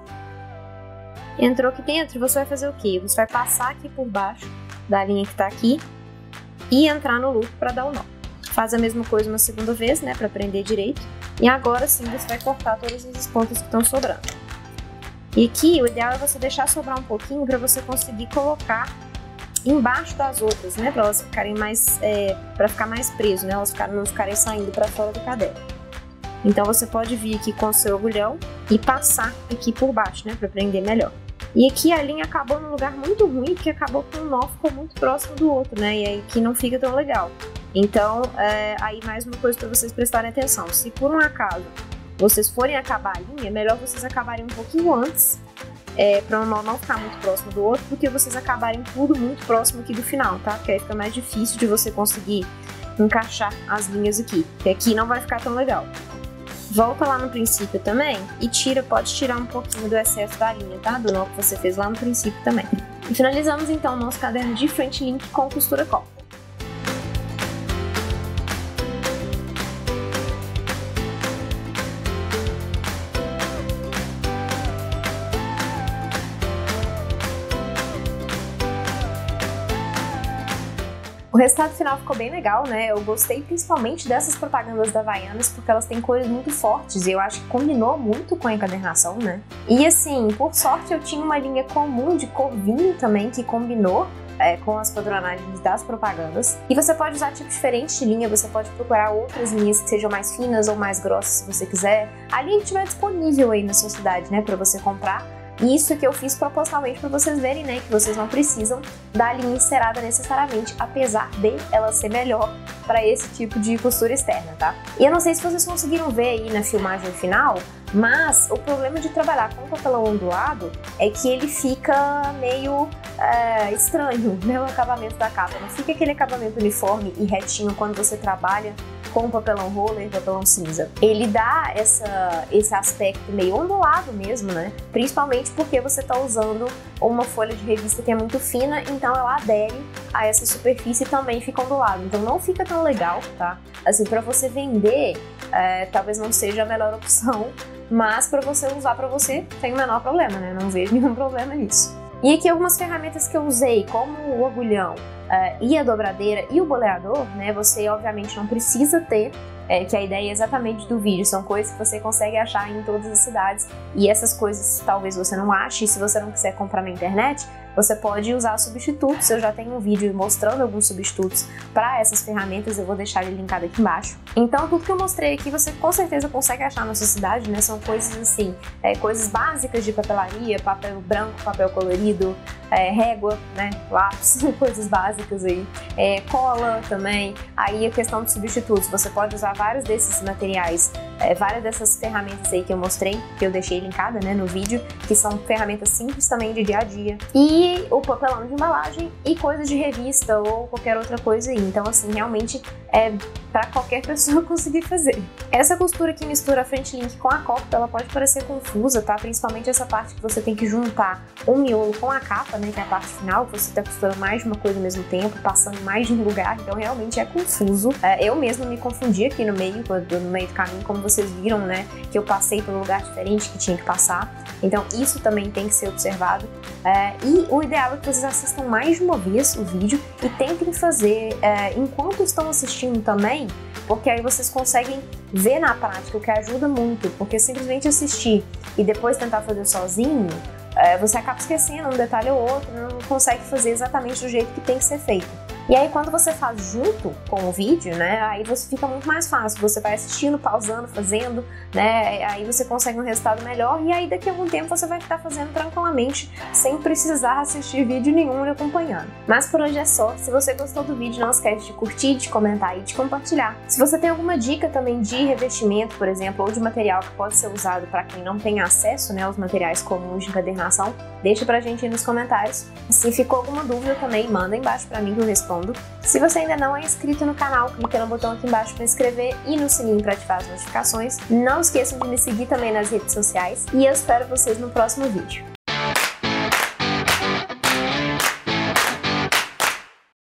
S1: Entrou aqui dentro, você vai fazer o quê? Você vai passar aqui por baixo da linha que tá aqui e entrar no loop para dar o nó. Faz a mesma coisa uma segunda vez, né, para prender direito. E agora sim você vai cortar todas as pontas que estão sobrando. E aqui o ideal é você deixar sobrar um pouquinho para você conseguir colocar embaixo das outras, né, para elas ficarem mais, para ficar mais preso, né, elas não ficarem saindo para fora do caderno. Então você pode vir aqui com o seu agulhão e passar aqui por baixo, né, para prender melhor. E aqui a linha acabou num lugar muito ruim, porque acabou com o nó ficou muito próximo do outro, né, e aí aqui não fica tão legal. Então, aí mais uma coisa para vocês prestarem atenção, se por um acaso vocês forem acabar a linha, é melhor vocês acabarem um pouquinho antes, para o nó não ficar muito próximo do outro, do que vocês acabarem tudo muito próximo aqui do final, tá? Porque aí fica mais difícil de você conseguir encaixar as linhas aqui, porque aqui não vai ficar tão legal. Volta lá no princípio também e pode tirar um pouquinho do excesso da linha, tá? Do nó que você fez lá no princípio também. E finalizamos então o nosso caderno de frente link com costura copa. O resultado final ficou bem legal, né? Eu gostei principalmente dessas propagandas da Havaianas, porque elas têm cores muito fortes e eu acho que combinou muito com a encadernação, né? E assim, por sorte eu tinha uma linha comum de cor vinho também que combinou com as padronagens das propagandas. E você pode usar tipos diferentes de linha, você pode procurar outras linhas que sejam mais finas ou mais grossas se você quiser. A linha que estiver disponível aí na sua cidade, né, para você comprar. E isso que eu fiz propositalmente para vocês verem, né, que vocês não precisam da linha encerada necessariamente, apesar de ela ser melhor para esse tipo de costura externa, tá? E eu não sei se vocês conseguiram ver aí na filmagem final, mas o problema de trabalhar com papelão ondulado é que ele fica meio estranho, né, o acabamento da capa. Não fica aquele acabamento uniforme e retinho quando você trabalha com papelão roller, papelão cinza. Ele dá esse aspecto meio ondulado mesmo, né? Principalmente porque você está usando uma folha de revista que é muito fina, então ela adere a essa superfície e também fica ondulado. Então não fica tão legal, tá? Assim, para você vender, talvez não seja a melhor opção, mas para você usar para você, tem o menor problema, né? Não vejo nenhum problema nisso. E aqui algumas ferramentas que eu usei, como o agulhão e a dobradeira e o boleador, né? Você obviamente não precisa ter, que a ideia exatamente do vídeo, são coisas que você consegue achar em todas as cidades, e essas coisas talvez você não ache, e se você não quiser comprar na internet, você pode usar substitutos. Eu já tenho um vídeo mostrando alguns substitutos para essas ferramentas, eu vou deixar ele linkado aqui embaixo. Então tudo que eu mostrei aqui você com certeza consegue achar na sua cidade, né? São coisas assim, coisas básicas de papelaria, papel branco, papel colorido, régua, né? Lápis, coisas básicas aí cola também. Aí a questão de substitutos, você pode usar vários desses materiais, várias dessas ferramentas aí que eu mostrei, que eu deixei linkada, né, no vídeo, que são ferramentas simples também de dia a dia. E o papelão de embalagem e coisas de revista ou qualquer outra coisa aí. Então, assim, realmente é para qualquer pessoa conseguir fazer. Essa costura que mistura a frente link com a copa, ela pode parecer confusa, tá? Principalmente essa parte que você tem que juntar o miolo com a capa, né, que é a parte final, que você tá costurando mais de uma coisa ao mesmo tempo, passando mais de um lugar, então realmente é confuso. Eu mesma me confundi aqui no meio do caminho, como vocês viram, né, que eu passei por um lugar diferente que tinha que passar. Então isso também tem que ser observado. E o ideal é que vocês assistam mais de uma vez o vídeo e tentem fazer enquanto estão assistindo também, porque aí vocês conseguem ver na prática, o que ajuda muito, porque simplesmente assistir e depois tentar fazer sozinho, você acaba esquecendo um detalhe ou outro, não consegue fazer exatamente do jeito que tem que ser feito. E aí quando você faz junto com o vídeo, né, aí você fica muito mais fácil, você vai assistindo, pausando, fazendo, né, aí você consegue um resultado melhor e aí daqui a algum tempo você vai estar fazendo tranquilamente, sem precisar assistir vídeo nenhum e acompanhando. Mas por hoje é só. Se você gostou do vídeo, não esquece de curtir, de comentar e de compartilhar. Se você tem alguma dica também de revestimento, por exemplo, ou de material que pode ser usado para quem não tem acesso, né, aos materiais comuns de encadernação, deixa pra gente aí nos comentários. Se ficou alguma dúvida também, manda embaixo pra mim que eu respondo. Se você ainda não é inscrito no canal, clica no botão aqui embaixo para inscrever e no sininho para ativar as notificações. Não esqueçam de me seguir também nas redes sociais e eu espero vocês no próximo vídeo.